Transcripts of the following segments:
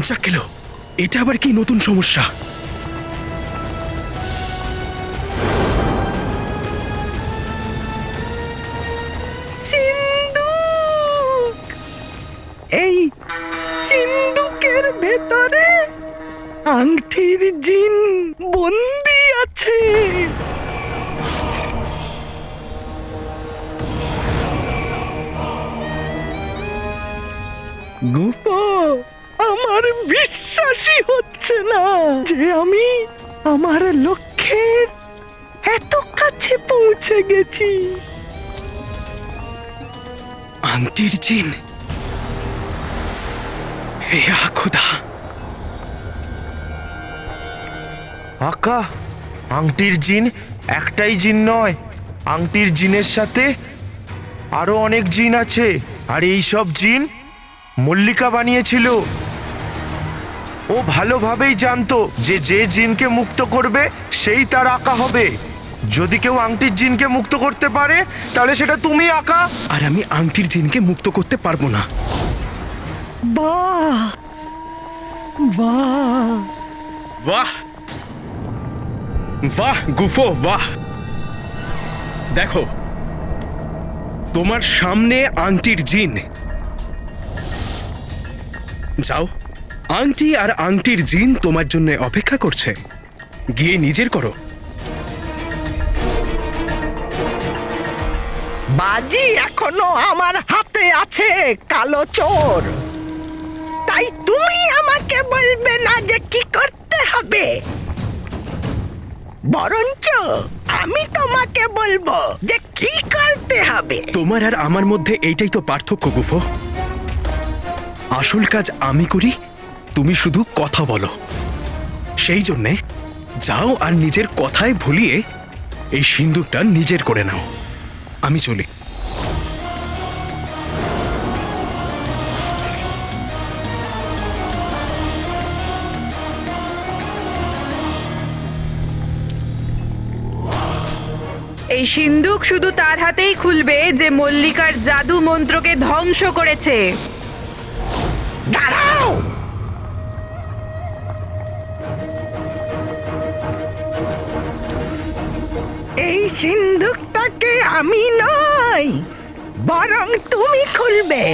দরজা কেলো, এটা আবার কি নতুন সমস্যা? সিন্দুক! এই সিন্দুকের ভেতরে আংটির জিন বন্দি আছে। গুফো, আমার বিশ্বাসই হচ্ছে না যে আমি আমার লক্ষ্যের এত কাছে পৌঁছে গেছি। আংটির জিন, হে খুদা! আকা, আংটির জিন একটাই জিন নয়, আংটির জিনের সাথে আরো অনেক জিন আছে। আর এই সব জিন মল্লিকা বানিয়েছিল। ও ভালোভাবেই জানতো যে যে জিনকে মুক্ত করবে সেই তার আকা হবে। যদি কেউ আংটির জিনকে মুক্ত করতে পারে তাহলে সেটা তুমি আকা। আর আমি আংটির জিনকে মুক্ত করতে পারবো না। বাহ বাহ! বাহ বাহ গুফো, বাহ! দেখো, তোমার সামনে আংটির জিন। যাও, আংটি আর আংটির জিন তোমার জন্য অপেক্ষা করছে। গিয়ে নিজের করো। বাজি এখনো আমার হাতে আছে, কালো চোর। তাই তুমি আমাকে বলবে না যে কি করতে হবে, বরঞ্চ আমি তোমাকে বলবো যে কি করতে হবে। তোমার আর আমার মধ্যে এইটাই তো পার্থক্য গুফো। আসল কাজ আমি করি, তুমি শুধু কথা বলো। সেই জন্যে যাও আর নিজের কথায় ভুলিয়ে এই সিন্দুকটা নিজের করে নাও। আমি চলি। এই সিন্দুক শুধু তার হাতেই খুলবে যে মল্লিকার জাদু মন্ত্রকে ধ্বংস করেছে। দাঁড়াও! এই সিন্দুকটাকে আমি নই, বরং তুমি খুলবে।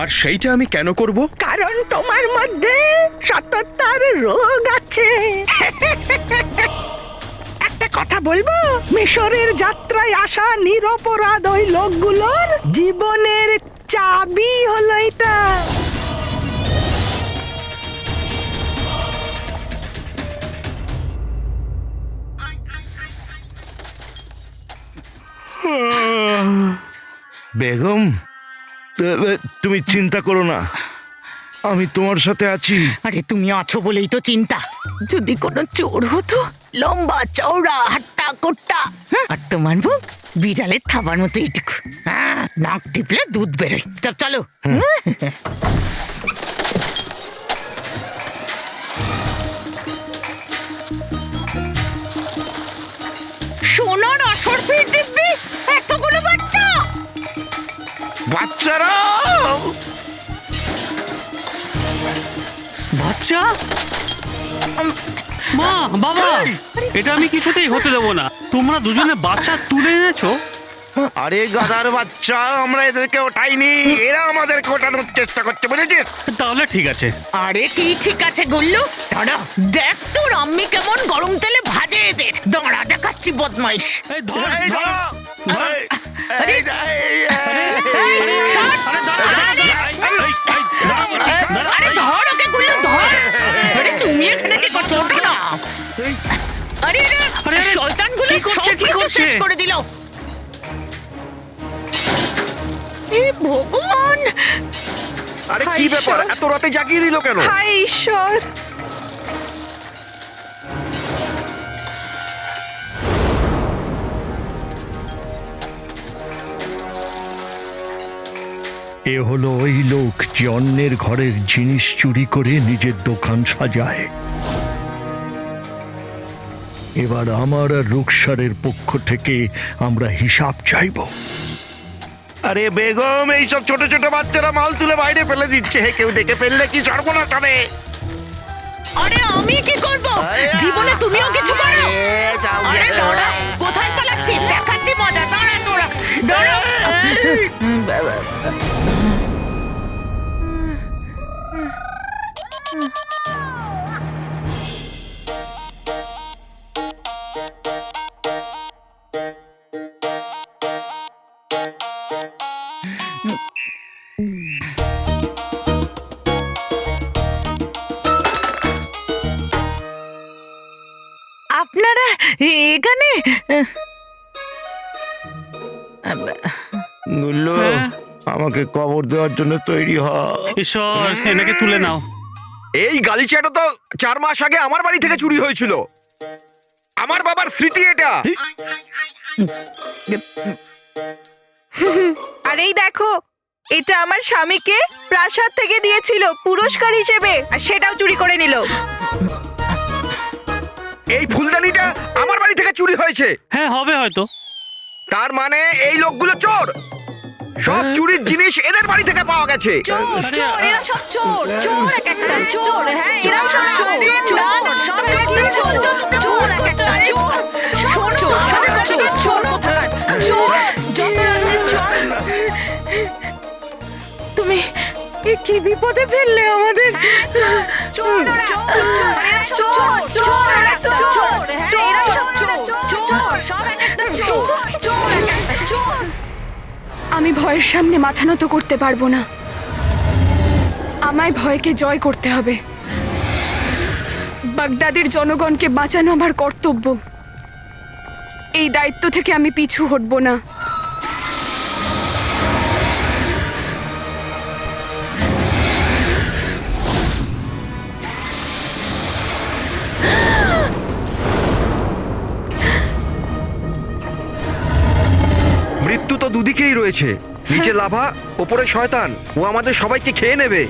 আর সেইটা আমি কেন করব? কারণ তোমার মধ্যে সততার রোগ আছে। একটা কথা বলবো, মিশরের যাত্রায় আসা নিরপরাধ ওই লোকগুলোর জীবনের চাবি হলো এটা। বেগম, তুমি চিন্তা করো না, আমি তোমার সাথে আছি। আরে তুমি আছো বলেই তো চিন্তা। যদি কোনো চোর হতো, লম্বা চওড়া হাট্টা কোট্টা, আর তোমার মুখ বিড়ালের থাবার মতো এইটুকু, নাক টিপলে দুধ বেরোয়। চলো। সোনার আসর ফির দিব্যি, এতগুলো বাচ্চা। বাচ্চারা, বাচ্চা? মা, বাবা, এটা আমি কিছুতেই হতে দেবো না। তোমরা দুজনে বাচ্চা তুলে এনেছো? আরে গাধার বাচ্চা, আমরা এদেরকে ওঠাইনি, এরা আমাদেরকে ওঠানোর চেষ্টা করছে, বুঝেছিস? তাহলে ঠিক আছে। আরে কি ঠিক আছে গুল্লু, দাঁড়া দেখ তোর আম্মি কেমন গরম তেলে ভাজে এদের। দাঁড়া দেখাচ্ছি বদমাইশ। এই ধর, এই ধর। ধরো, আরে, এই, ছাড়। আরে দাঁড়া, দাঁড়া, দাঁড়া, দাঁড়া, আরে ধর ওকে গুল্লু, ধর। আরে তুমি এখানে কি করছো? ওঠো না। আরে আরে, শয়তানগুলো কি করছে, সব কি কিছু করছে? শেষ করে দিল। এ ভগবান! আরে কি ব্যাপার, এত রাতে জাগিয়ে দিল কেন? হায় ঈশ্বর! এ হলো ওই লোক যে অন্যের ঘরের জিনিস চুরি করে নিজের দোকান সাজায়। এবার আমার আর রুকসারের পক্ষ থেকে আমরা হিসাব চাইব। আরে বেগম, এইসব ছোট ছোট বাচ্চারা মাল তুলে বাইরে ফেলে দিচ্ছে, কেউ দেখে ফেললে কি সর্বনাশ হবে। আরে আমি কি করব? জীবনে তুমিও কিছু করো। আরে দাঁড়া, কোথায় পালাচ্ছিস? দেখাচ্ছি মজা। দাঁড়া তোরা, দাঁড়া। আপনারা এখানে? গুল্লু, আমাকে কবর দেওয়ার জন্য তৈরি হ। ঈশ্বর, এনাকে তুলে নাও। এই গালিচাটা তো 4 মাস আগে আমার বাড়ি থেকে চুরি হয়েছিল। আমার বাবার স্মৃতি এটা। আর এই দেখো, এটা আমার স্বামীকে প্রাসাদ থেকে দিয়েছিল পুরস্কার হিসেবে, আর সেটাও চুরি করে নিল। এই ফুলদানিটা আমার বাড়ি থেকে চুরি হয়েছে। হ্যাঁ, হবে হয়তো। তার মানে এই লোকগুলো চোর। সব চুরির জিনিস এদের বাড়ি থেকে পাওয়া গেছে। এরা সব চোর, চোর এক একটা চোর। হ্যাঁ, এরা সব চোর, সব চোর এক একটা চোর। চোর চোর কোথাকার চোর, যত রাজ্যের চোর। তুমি কি বিপদে ফেললে আমাদের? চোর চোর চোর চোর চোর, এরা সব চোর, সব এক একটা চোর, চোর এক একটা চোর। আমি ভয়ের সামনে মাথা নত করতে পারবো না। আমায় ভয়কে জয় করতে হবে। বাগদাদের জনগণকে বাঁচানো আমার কর্তব্য। এই দায়িত্ব থেকে আমি পিছু হটব না। মৃত্যু তো দুদিকেই রয়েছে, নিচে লাভা, ওপরে শয়তান। ও আমাদের সবাইকে খেয়ে নেবে।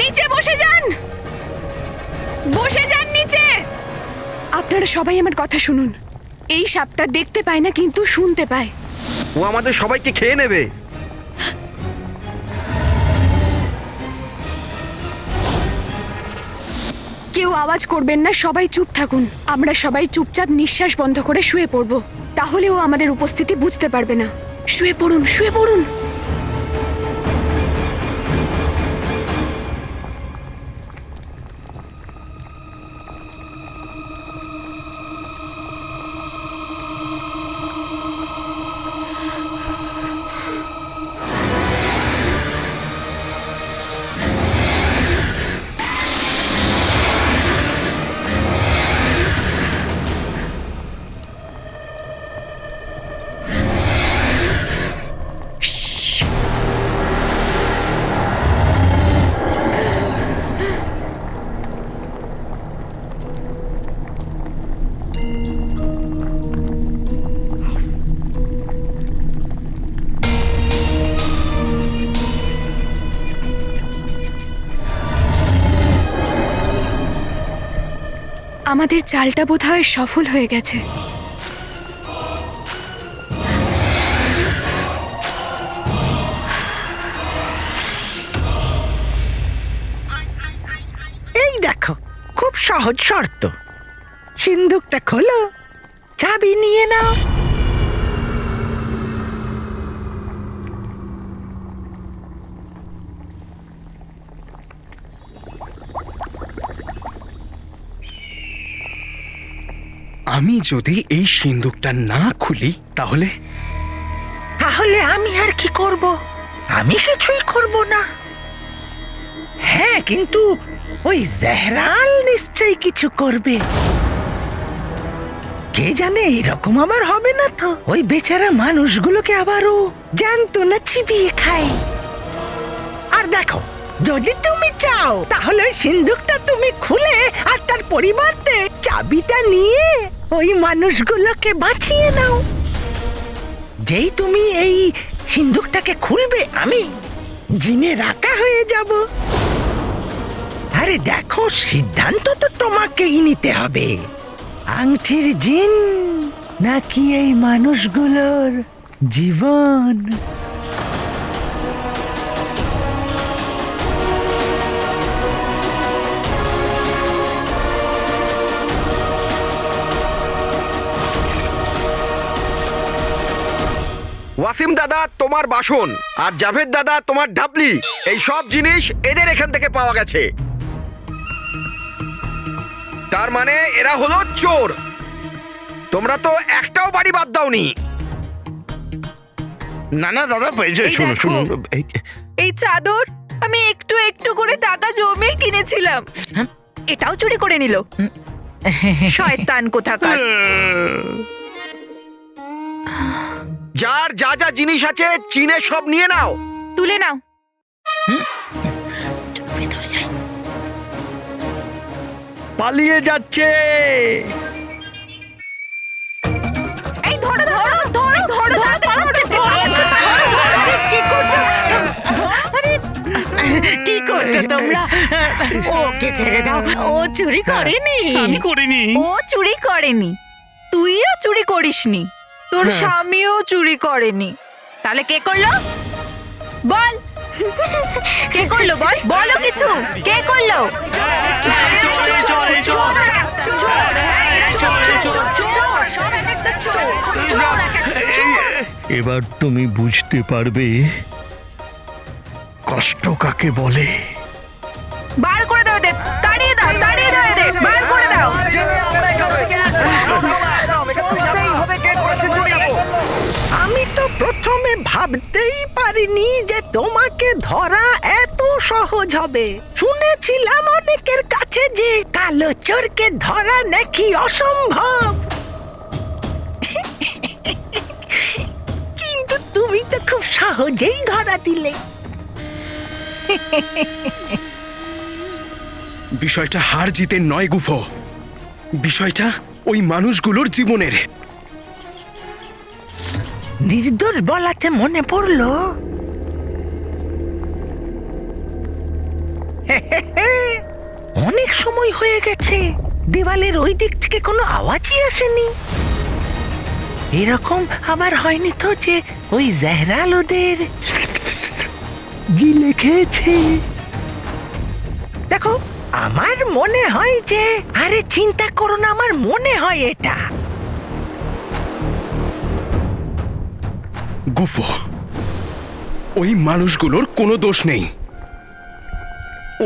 নিচে বসে যান, বসে যান নিচে। আপনারা সবাই আমার কথা শুনুন। এই সাপটা দেখতে পায় না, কিন্তু শুনতে পায়। ও আমাদের সবাইকে খেয়ে নেবে। কেউ আওয়াজ করবেন না, সবাই চুপ থাকুন। আমরা সবাই চুপচাপ নিঃশ্বাস বন্ধ করে শুয়ে পড়ব। তাহলে ও আমাদের উপস্থিতি বুঝতে পারবে না। শুয়ে পড়ুন, শুয়ে পড়ুন। আমাদের চালটা বোধহয় সফল হয়ে গেছে। এই দেখো, খুব সহজ শর্ত। সিন্দুকটা খোলো, চাবি নিয়ে নাও। আমি যদি এই সিন্দুকটা না খুলি তাহলে তাহলে আমি আর কি করব? আমি কিছুই করব না। হ্যাঁ, কিন্তু ওই জেহরাল নিশ্চয়ই কিছু করবে। কে জানে, এরকম আবার হবে না তো? ওই বেচারা মানুষগুলোকে আবারও জ্যান্ত না চিবিয়ে খায়। আর দেখো, যদি তুমি চাও তাহলে ওই সিন্দুকটা তুমি খুলে আর তার পরিবর্তে চাবিটা নিয়ে ওই মানুষগুলোকে বাঁচিয়ে নাও। যেই তুমি এই সিন্দুকটাকে খুলবে, আমি জিনে রাখা হয়ে যাব। আরে দেখো, সিদ্ধান্ত তো তোমাকেই নিতে হবে। আংটির জিন নাকি এই মানুষগুলোর জীবন? ওয়াসিম দাদা তোমার বাসন, আর জাভেদ দাদা তোমার ডাবলি, এই সব জিনিস এদের এখান থেকে পাওয়া গেছে। তার মানে এরা হলো চোর। তোমরা তো একটাও বাড়ি বাদ দাওনি। না না দাদা, শুনুন দেখো। শুনুন, এই চাদর আমি একটু একটু করে টাকা জমিয়ে কিনেছিলাম, এটাও চুরি করে নিল। শয়তান কোথাকার। যার যা যা জিনিস আছে চীনে সব নিয়ে নাও। তুলে নাও। ভেতরে যাই। পালিয়ে যাচ্ছে। এই ধরো ধরো ধরো ধরো কি করছো? কি করছো তোমরা? ওকে ছেড়ে দাও, ও চুরি করেনি। আমি করিনি। ও চুরি করেনি, তুইও চুরি করিসনি, তোর স্বামীও চুরি করেনি। তাহলে কে করলো? বল, কে করলো? বল, বলো কিছু। কে করলো? এবার তুমি বুঝতে পারবে কষ্ট কাকে বলে। বার করে দাও এদের, তাড়িয়ে দাও, তাড়িয়ে দাও এদের, বার করে দাও। আমি তো প্রথমে ভাবতেই পারিনি যে তোমাকে ধরা এত সহজ হবে। শুনেছিলাম অনেকের কাছে যে কালো চোরকে ধরা নাকি অসম্ভব, কিন্তু তুমি তো খুব সহজেই ধরা দিলে। বিষয়টা হার জিতের নয় গুফো, বিষয়টা ওই মানুষগুলোর জীবনের। নির্দোষ বলাতে মনে পড়লো, অনেক সময় হয়ে গেছে দেওয়ালের ওই দিক থেকে কোনো আওয়াজই আসেনি। এরকম আবার হয়নি তো যে ওই জেহরাল ওদের গিলে খেয়েছে? দেখো, আমার মনে হয় যে, আরে চিন্তা করো না, আমার মনে হয় এটা গুফো, ওই মানুষগুলোর কোনো দোষ নেই।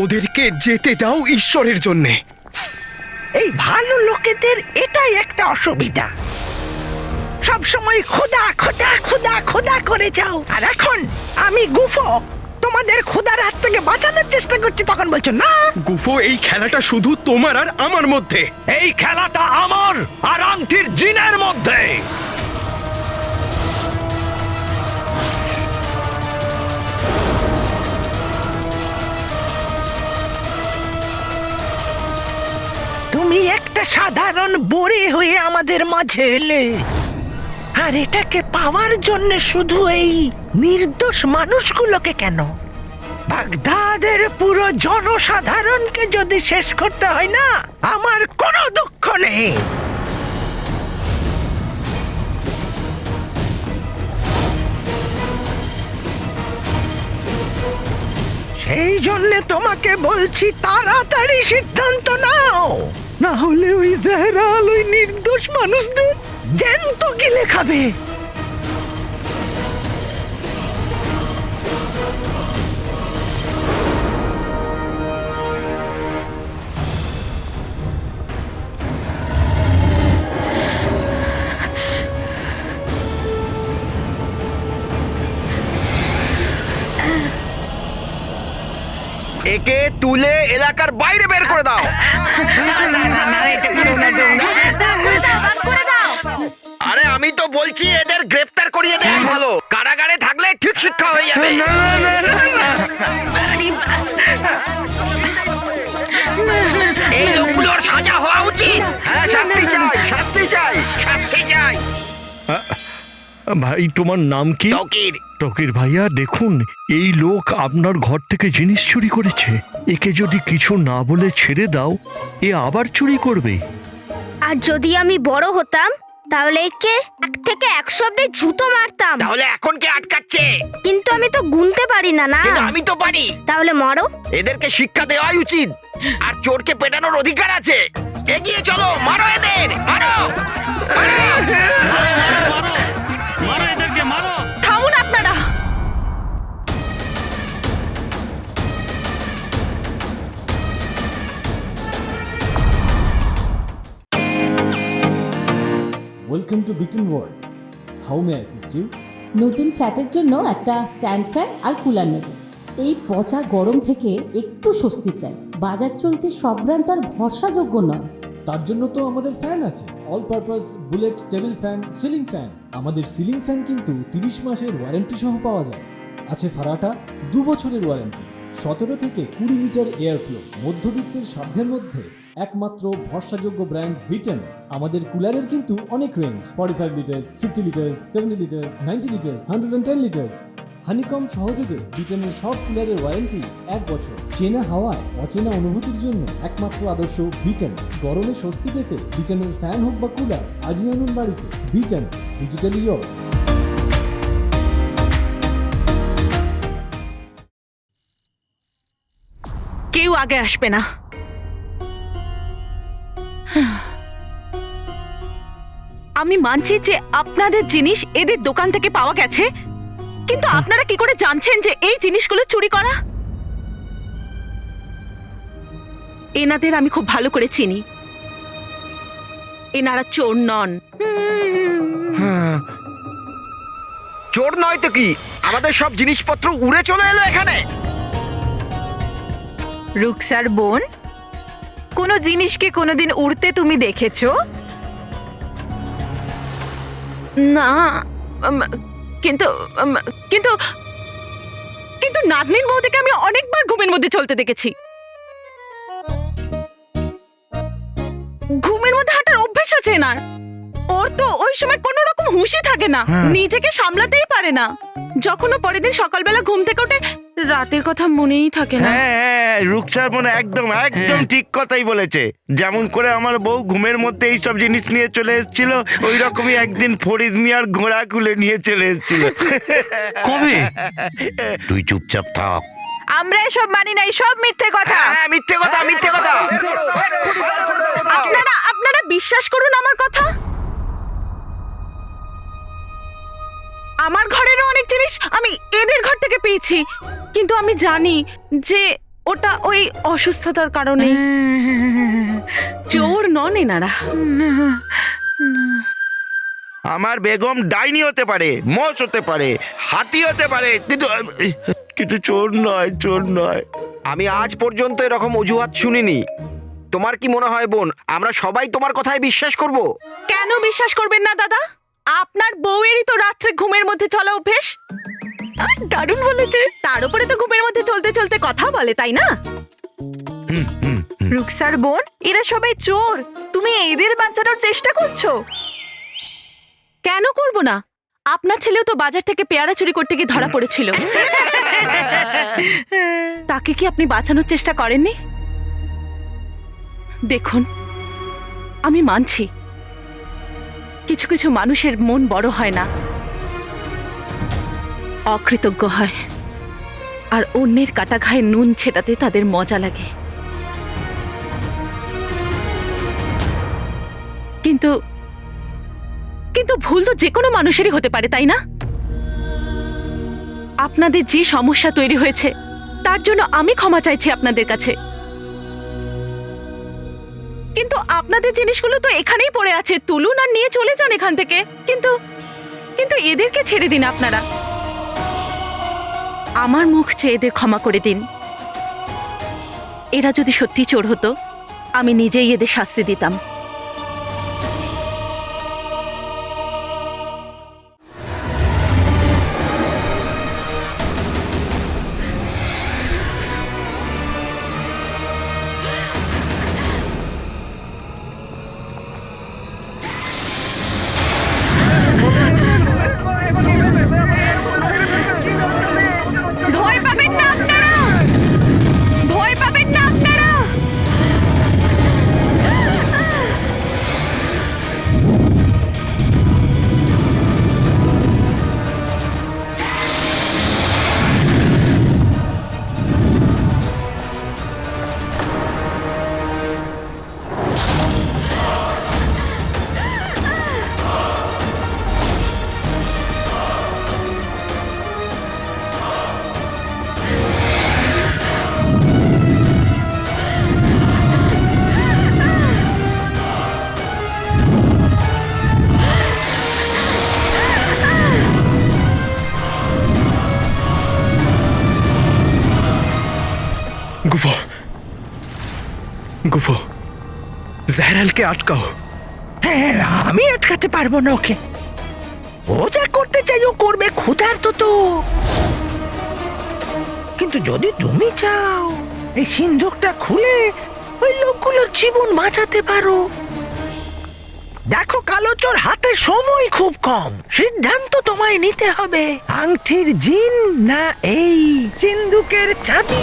ওদেরকে যেতে দাও ঈশ্বরের জন্যে। এই ভালো লোকেদের এটাই একটা অসুবিধা, সব সময় খোদা খোদা খোদা খোদা করে যাও। আর এখন আমি গুফো তোমাদের খোদার হাত থেকে বাঁচানোর চেষ্টা করছি, তখন বলছো না। গুফো, এই খেলাটা শুধু তোমার আর আমার মধ্যে। এই খেলাটা আমার আর আংটির জিনের মধ্যে। তুমি একটা সাধারণ বরে হয়ে আমাদের মাঝে এলে, আর এটাকে পাওয়ার জন্য শুধু এই নির্দোষ মানুষগুলোকে কেন, বাগদাদের পুরো জনসাধারণকে যদি শেষ করতে হয় না, আমার কোনো দুঃখ নেই। সেই জন্য তোমাকে বলছি, তাড়াতাড়ি সিদ্ধান্ত নাও, না হলে ওই জেহরাল ওই নির্দোষ মানুষদের জ্যান্ত গিলে খাবে। একে তুলে এলাকার বাইরে বের করে দাও। আরে আমি তো বলছি এদের গ্রেফতার করিয়ে দেওয়াই ভালো, কারাগারে থাকলে ঠিক শিক্ষা হয়ে যাবে। এই লোকগুলোর সাজা হওয়া উচিত। হ্যাঁ, শাস্তি চাই, শাস্তি চাই, শাস্তি চাই। ভাই তোমার নাম কি? তকির। টকির ভাইয়া, দেখুন এই লোক আপনার ঘর থেকে জিনিস চুরি করেছে। একে যদি কিছু না বলে ছেড়ে দাও, এ আবার চুরি করবে। আর যদি আমি বড় হতাম তাহলে একে 1 থেকে 100 অব্দি জুতো মারতাম। তাহলে এখন কে আটকাচ্ছে? কিন্তু আমি তো গুনতে পারি না। না, কিন্তু আমি তো পারি। তাহলে মরো। এদেরকে শিক্ষা দেওয়াই উচিত, আর চোরকে পেটানোর অধিকার আছে। এগিয়ে চলো, মারো এদের, মারো, মারো। মারো এদেরকে, মারো। থামুন আপনারা। Welcome to Biten world. How may I assist you? নতুন ফ্ল্যাটের জন্য একটা স্ট্যান্ড ফ্যান আর কুলার নেব। এই পচা গরম থেকে একটু স্বস্তি চাই। বাজার চলতে সব ব্র্যান্ড আর ভরসাযোগ্য নয়। তার জন্য তো আমাদের ফ্যান আছে, all purpose bullet table fan, ceiling fan. আমাদের সিলিং ফ্যান কিন্তু 30 মাসের ওয়ারেন্টি সহ পাওয়া যায়। আছে ফারাটা 2 বছরের ওয়ারেন্টি, 17 থেকে 20 মিটার এয়ার ফ্লো। মধ্যবিত্তের সাধ্যের মধ্যে একমাত্র ভরসাযোগ্য ব্র্যান্ড বিটেন। আমাদের কুলারের কিন্তু অনেক range, 45 litres, 50 litres, 70 litres, 90 litres, 110 litres. Honeycomb সহযোগে বিটেনের সব কুলারের ওয়ারেন্টি 1 বছর। চেনা হাওয়ায় অচেনা অনুভূতির জন্য একমাত্র আদর্শ বিটেন। গরমে স্বস্তি পেতে বিটেনের ফ্যান হোক বা কুলার, আজই আনুন বাড়িতে। Beaten, digitally years. কেউ আগে আসবে না। আমি মানছি যে আপনাদের জিনিস এদের দোকান থেকে পাওয়া গেছে, কিন্তু আপনারা কি করে জানছেন যে এই জিনিসগুলো চুরি করা? এনাদের আমি খুব ভালো করে চিনি। এনারা চোর নন। চোর নয় তো কি, আমাদের সব জিনিসপত্র উড়ে চলে এলো এখানে। রুকসার বোন, কোনো জিনিসকে কোনোদিন উড়তে তুমি দেখেছো? না, কিন্তু কিন্তু কিন্তু নাজনীন বৌদিকে আমি অনেকবার ঘুমের মধ্যে চলতে দেখেছি। ঘুমের মধ্যে হাঁটার অভ্যেস আছে এনার। ওর তো ওই সময় কোনো রকম হুঁশই থাকে না, নিজেকে সামলাতেই পারে না। যখন ও পরের দিন সকালবেলা ঘুম থেকে ওঠে, রাতের কথা মনেই থাকে না। হ্যাঁ, রুকসার মনে একদম একদম ঠিক কথাই বলেছে। যেমন করে আমার বউ ঘুমের মধ্যে এই সব জিনিস নিয়ে চলে এসেছিল, ওই রকমই একদিন ফরিদ মিয়ার ঘোড়া খুলে নিয়ে চলে এসেছিল। কবে? তুই চুপচাপ থাক। আমরা এসব মানি না, সব মিথ্যে কথা। হ্যাঁ, মিথ্যে কথা, মিথ্যে কথা। আপনারা বিশ্বাস করুন আমার কথা। আমার ঘরেরও অনেক জিনিস আমি এদের ঘর থেকে পেয়েছি, কিন্তু আমি জানি যে ওটা ওই অসুস্থতার কারণে। চোর নন এনারা। আমার বেগম ডাইনি হতে পারে, মোষ হতে পারে, হাতি হতে পারে, কিন্তু চোর নয়, চোর নয়। আমি আজ পর্যন্ত এরকম অজুহাত শুনিনি। তোমার কি মনে হয় বোন, আমরা সবাই তোমার কথায় বিশ্বাস করব? কেন বিশ্বাস করবেন না দাদা? আপনার বউয়েরই তো রাত্রে ঘুমের মধ্যে চলা অভ্যেস। দারুণ বলেছে। তার উপরে তো ঘুমের মধ্যে চলতে চলতে কথা বলে, তাই না? রুকসার বোন, এরা সবাই চোর। তুমি এদের বাঁচানোর চেষ্টা করছো। কেন করব না? আপনার ছেলেও তো বাজার থেকে পেয়ারা চুরি করতে গিয়ে ধরা পড়েছিল। তাকে কি আপনি বাঁচানোর চেষ্টা করেননি? দেখুন, আমি মানছি কিছু কিছু মানুষের মন বড় হয় না, অকৃতজ্ঞ হয়, আর অন্যের কাটা ঘায়ে নুন ছেটাতে তাদের মজা লাগে। কিন্তু কিন্তু ভুল তো যে কোনো মানুষেরই হতে পারে, তাই না? আপনাদের যে সমস্যা তৈরি হয়েছে তার জন্য আমি ক্ষমা চাইছি আপনাদের কাছে। কিন্তু আপনাদের জিনিসগুলো তো এখানেই পড়ে আছে, তুলুন আর নিয়ে চলে যান এখান থেকে। কিন্তু কিন্তু এদেরকে ছেড়ে দিন আপনারা। আমার মুখ চেয়ে এদের ক্ষমা করে দিন। এরা যদি সত্যি চোর হতো আমি নিজেই এদের শাস্তি দিতাম। ভয় পাবেন না আপনারা, ভয় পাবেন না আপনারা। গুফো, গুফো, জাহরালকে আটকাও। হ্যাঁ, আমি আটকাতে পারবো না ওকে। ও যা করতে চাই ও করবে, ক্ষুধার্ত তো। কিন্তু যদি তুমি চাও এই সিন্ধুকটা খুলে ওই লোকগুলোর জীবন বাঁচাতে পারো। দেখো কালো চোর, হাতে সময় খুব কম, সিদ্ধান্ত তোমায় নিতে হবে। আংটির জিন না এই সিন্ধুকের চাবি?